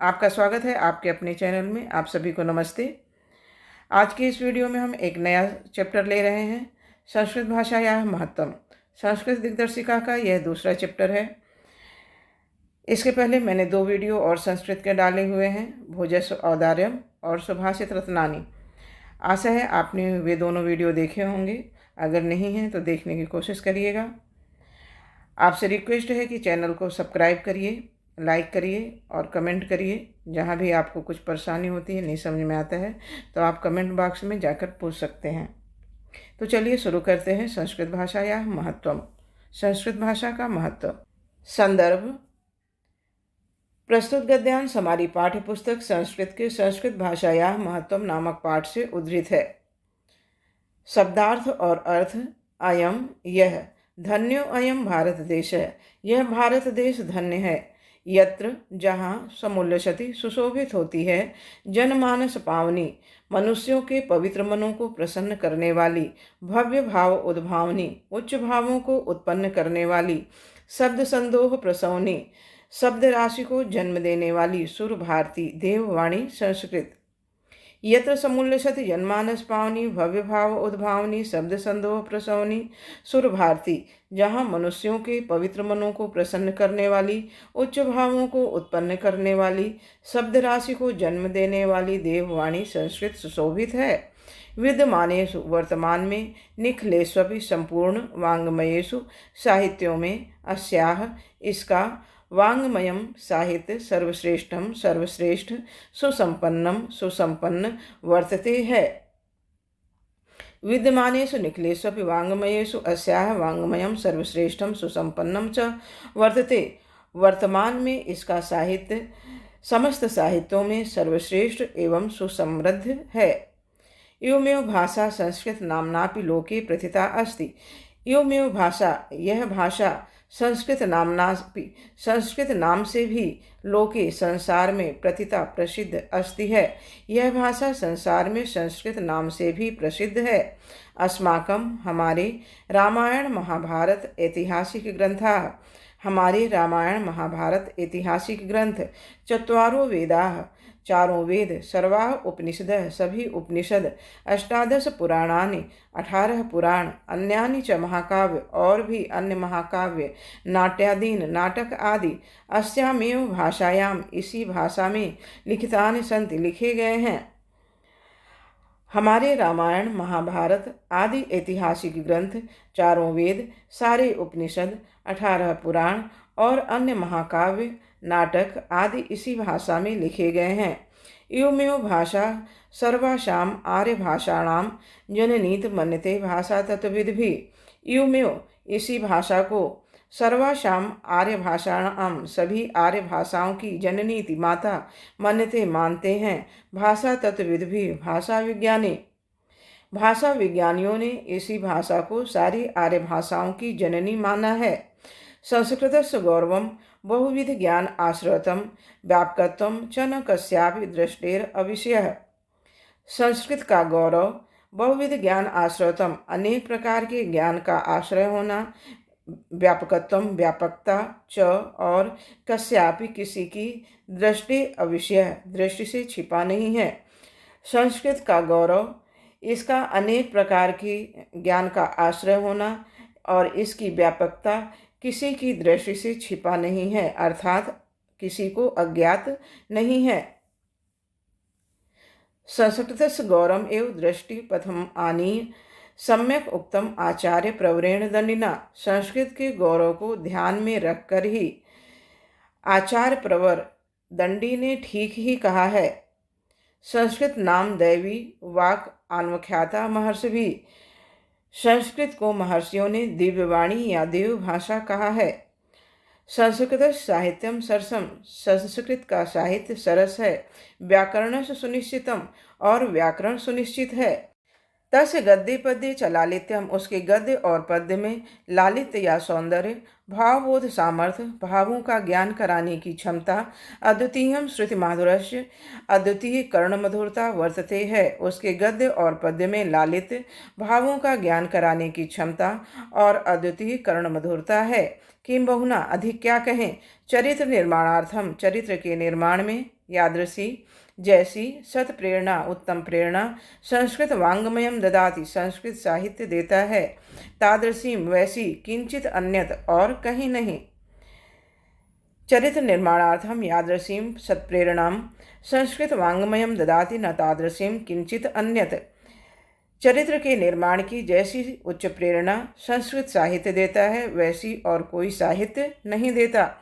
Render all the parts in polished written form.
आपका स्वागत है आपके अपने चैनल में। आप सभी को नमस्ते। आज की इस वीडियो में हम एक नया चैप्टर ले रहे हैं, संस्कृत भाषा या महत्तम। संस्कृत दिग्दर्शिका का यह दूसरा चैप्टर है। इसके पहले मैंने 2 वीडियो और संस्कृत के डाले हुए हैं, भोजस्व औदार्यम और सुभाषित रत्नानी। आशा है आपने वे दोनों वीडियो देखे होंगे। अगर नहीं हैं तो देखने की कोशिश करिएगा। आपसे रिक्वेस्ट है कि चैनल को सब्सक्राइब करिए, लाइक करिए और कमेंट करिए। जहाँ भी आपको कुछ परेशानी होती है, नहीं समझ में आता है, तो आप कमेंट बॉक्स में जाकर पूछ सकते हैं। तो चलिए शुरू करते हैं। संस्कृत भाषा या महत्व। संस्कृत भाषा का महत्व। संदर्भ। प्रस्तुत गद्यांश हमारी पाठ्य पुस्तक संस्कृत के संस्कृत भाषा या महत्व नामक पाठ से उद्धृत है। शब्दार्थ और अर्थ। अयम यह, धन्यो अयम भारत देश है, यह भारत देश धन्य है। यत्र जहाँ, समुल्लसति सुशोभित होती है, जनमानस पावनी मनुष्यों के पवित्र मनों को प्रसन्न करने वाली, भव्य भाव उद्भावनी उच्च भावों को उत्पन्न करने वाली, शब्द संदोह प्रसवनी शब्द राशि को जन्म देने वाली, सुर भारती देववाणी संस्कृत। यत्र समुल्लसति जनमानस पावनी भव्य भाव उद्भावनी शब्द संदोह प्रसवनी सुर भारती, जहाँ मनुष्यों के पवित्र मनों को प्रसन्न करने वाली, उच्च भावों को उत्पन्न करने वाली, शब्द राशि को जन्म देने वाली देववाणी संस्कृत सुशोभित है। विद्यमानेषु वर्तमान में, निखिलेष्वपि संपूर्ण वाङ्मयेषु साहित्यों में, अस्याः इसका, वाङ्मयम साहित्य सर्वश्रेष्ठम सर्वश्रेष्ठ, सुसंपन्नम सुसंपन्न वर्तते है। विद्यमानेषु निखिलेष्वपि वाङ्मयेषु अस्याः वाङ्मयम सर्वश्रेष्ठम सुसंपन्नम च वर्तते। वर्तमान में इसका साहित्य समस्त साहित्यों में सर्वश्रेष्ठ एवं सुसमृद्ध है। एवमेव भाषा संस्कृत नाम्नापि लोके प्रथिता अस्ति। एवमेव भाषा, यह भाषा संस्कृत नाम्नापि, संस्कृत नाम से भी, लोके संसार में, प्रथिता प्रसिद्ध अस्ति है। यह भाषा संसार में संस्कृत नाम से भी प्रसिद्ध है। अस्माकं हमारे, रामायण महाभारत ऐतिहासिक ग्रंथाः, हमारे रामायण महाभारत ऐतिहासिक ग्रंथ, चत्वारो वेदाः चारों वेद, सर्वाः उपनिषदः सभी उपनिषद, अष्टादश पुराणानि 18 पुराण, अन्यानि च महाकाव्य और भी अन्य महाकाव्य, नाट्यादीन नाटक आदि, अस्यामेव भाषायाम इसी भाषा में, लिखितानि सन्ति लिखे गए हैं। हमारे रामायण महाभारत आदि ऐतिहासिक ग्रंथ, चारों वेद, सारे उपनिषद, 18 पुराण और अन्य महाकाव्य, नाटक आदि इसी भाषा में लिखे गए हैं। एवमेव भाषा सर्वासाम आर्य भाषाणाम जननीत मन्यते भाषा तत्वविद भी। एवमेव इसी भाषा को सर्वासाम आर्य भाषाणाम सभी आर्य भाषाओं की जननीति माता मन्यते मानते हैं, भाषा तत्वविद भी भाषा विज्ञानी। भाषा विज्ञानियों ने इसी भाषा को सारी आर्य भाषाओं की जननी माना है। संस्कृतस्य गौरवं बहुविध ज्ञान आश्रितम व्यापकत्वं च न कस्यापि दृष्टेर अविषयः। संस्कृत का गौरव, बहुविध ज्ञान आश्रितम अनेक प्रकार के ज्ञान का आश्रय होना, व्यापकत्वम व्यापकता, च और कस्यापि किसी की, दृष्टि अविषय दृष्टि से छिपा नहीं है। संस्कृत का गौरव, इसका अनेक प्रकार की ज्ञान का आश्रय होना और इसकी व्यापकता किसी की दृष्टि से छिपा नहीं है, अर्थात किसी को अज्ञात नहीं है। संस्कृतस्य गौरवम् एव दृष्टि पथम आनीय सम्यक उक्तम आचार्य प्रवरेण दंडिना। संस्कृत के गौरव को ध्यान में रखकर ही आचार्य प्रवर दंडी ने ठीक ही कहा है। संस्कृत नाम दैवी वाक आन्वख्याता महर्षि भी। संस्कृत को महर्षियों ने दिव्यवाणी या देव भाषा कहा है। संस्कृत साहित्यम सरसम, संस्कृत का साहित्य सरस है। व्याकरण सुनिश्चितम और व्याकरण सुनिश्चित है। तस्य गद्य पद्य च लालित्यम, उसके गद्य और पद्य में लालित्य या सौंदर्य, भावबोध सामर्थ्य, भावों का ज्ञान कराने की क्षमता, अद्वितीयम श्रुति माधुर्य अद्वितीय कर्ण मधुरता वर्तते है। उसके गद्य और पद्य में लालित्य, भावों का ज्ञान कराने की क्षमता और अद्वितीय कर्ण मधुरता है। किम बहुना, अधिक क्या कहें। चरित्र निर्माणार्थम, चरित्र के निर्माण में यादृशी जैसी सत प्रेरणा उत्तम प्रेरणा संस्कृत वांग्मयम ददाति संस्कृत साहित्य देता है, तादृशी वैसी किंचित अन्यत और कहीं नहीं। चरित्र निर्माणार्थम यादृशीं सत्प्रेरणां संस्कृत वांग्मयम ददाति न तादृशीं किंचित अन्यत। चरित्र के निर्माण की जैसी उच्च प्रेरणा संस्कृत साहित्य देता है, वैसी और कोई साहित्य नहीं देता।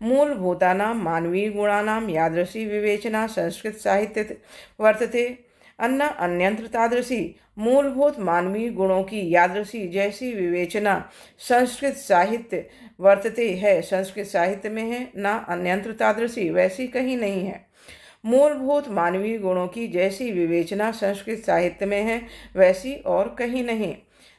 मूलभूतानां मानवीय गुणानां यादृशी विवेचना संस्कृत साहित्य वर्तते, अन्ना अन्यंत्र तादृशी। मूलभूत मानवीय गुणों की यादृशी जैसी विवेचना संस्कृत साहित्य वर्तते है, संस्कृत साहित्य में है, ना अन्यंत्र तादृशी वैसी कहीं नहीं है। मूलभूत मानवीय गुणों की जैसी विवेचना संस्कृत साहित्य में है, वैसी और कहीं नहीं।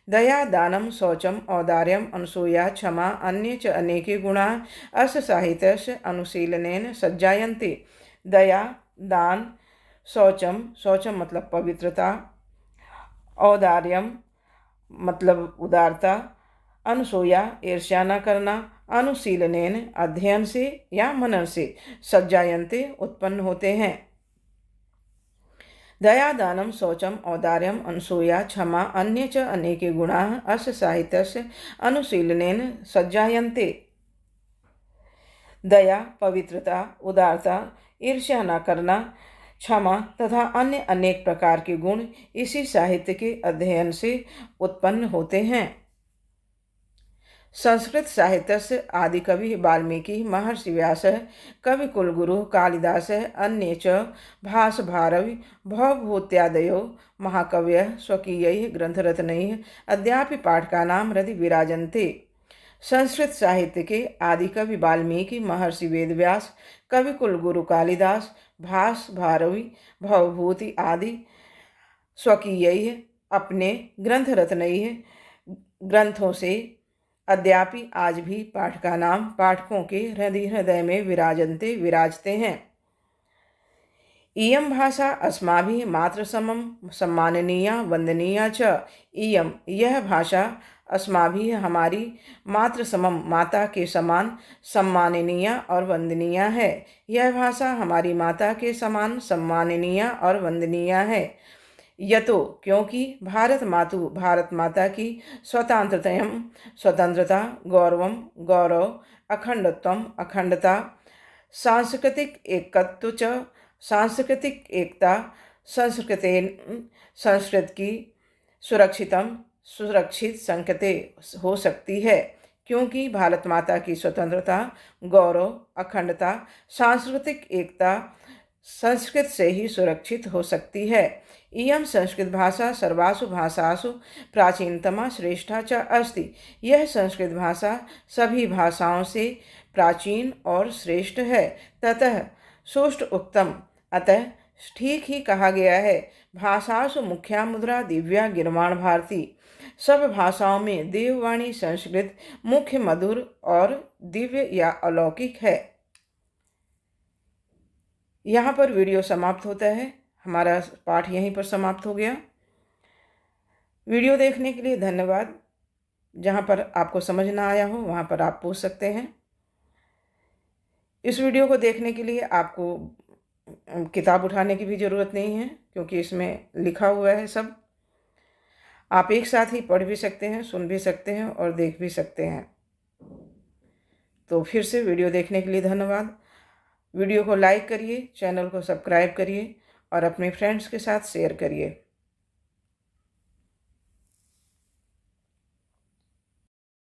दया दानम शौचम औदार्यम अनसूया क्षमा अन्य च अनेके गुणा अस साहित्यस्य अनुशीलनेन सज्जायन्ते। दया दान शौचम, शौचम मतलब पवित्रता, औदार्यम मतलब उदारता, अनसूया ईर्ष्या न करना, अनुशीलनेन अध्ययन से या मनन से, सज्जायन्ते उत्पन्न होते हैं। दया दानम शौचम औदार्यम अनसूया क्षमा अन्य च अनेके गुणा अस्य साहित्यस्य अनुशीलनेन सज्जायन्ते। दया पवित्रता, उदारता, ईर्ष्या न करना, क्षमा तथा अन्य अनेक प्रकार के गुण इसी साहित्य के अध्ययन से उत्पन्न होते हैं। संस्कृत साहित्यस्य आदिकवि वाल्मीकि महर्षि व्यासः कविकुलगुरु कालिदासः अन्ये च भास भारवि भवभूत्यादयो महाकवयः स्वकीयैः ग्रंथरत्नैः अद्यापि पाठकानां हृदि विराजन्ते। संस्कृत साहित्य के आदिकवि वाल्मीकि महर्षि वेदव्यास कविकुलगुरु कालिदास भास भारवि भवभूति आदि स्वकीयैः अपने ग्रंथरत्नैः ग्रंथों से अद्यापि आज भी पाठकों के हृदय में विराजते हैं। इयं भाषा अस्माभिः मातृसमं सम्माननीया वंदनीया च। इयं यह भाषा अस्माभिः हमारी मातृसमम माता के समान सम्माननीय और वंदनीय है। यह भाषा हमारी माता के समान सम्माननीय और वंदनीय है। यतो क्योंकि भारत माता की स्वतंत्रता, गौरवम गौरव, अखंडत्वम अखंडता, सांस्कृतिक एकत्व च सांस्कृतिक एकता, संस्कृत की सुरक्षित संकेते हो सकती है। क्योंकि भारत माता की स्वतंत्रता, गौरव, अखंडता, सांस्कृतिक एकता संस्कृत से ही सुरक्षित हो सकती है। इयं संस्कृत भाषा सर्वासु भाषासु प्राचीनतमा श्रेष्ठा च अस्ति। यह संस्कृत भाषा सभी भाषाओं से प्राचीन और श्रेष्ठ है। ततः सुष्ठ उक्तम, अतः ठीक ही कहा गया है। भाषासु मुख्या मुद्रा दिव्या गिर्वाण भारती। सब भाषाओं में देववाणी संस्कृत मुख्य मधुर और दिव्य या अलौकिक है। यहाँ पर वीडियो समाप्त होता है। हमारा पाठ यहीं पर समाप्त हो गया। वीडियो देखने के लिए धन्यवाद। जहाँ पर आपको समझ ना आया हो वहाँ पर आप पूछ सकते हैं। इस वीडियो को देखने के लिए आपको किताब उठाने की भी ज़रूरत नहीं है, क्योंकि इसमें लिखा हुआ है सब। आप एक साथ ही पढ़ भी सकते हैं, सुन भी सकते हैं और देख भी सकते हैं। तो फिर से वीडियो देखने के लिए धन्यवाद। वीडियो को लाइक करिए, चैनल को सब्सक्राइब करिए और अपने फ्रेंड्स के साथ शेयर करिए।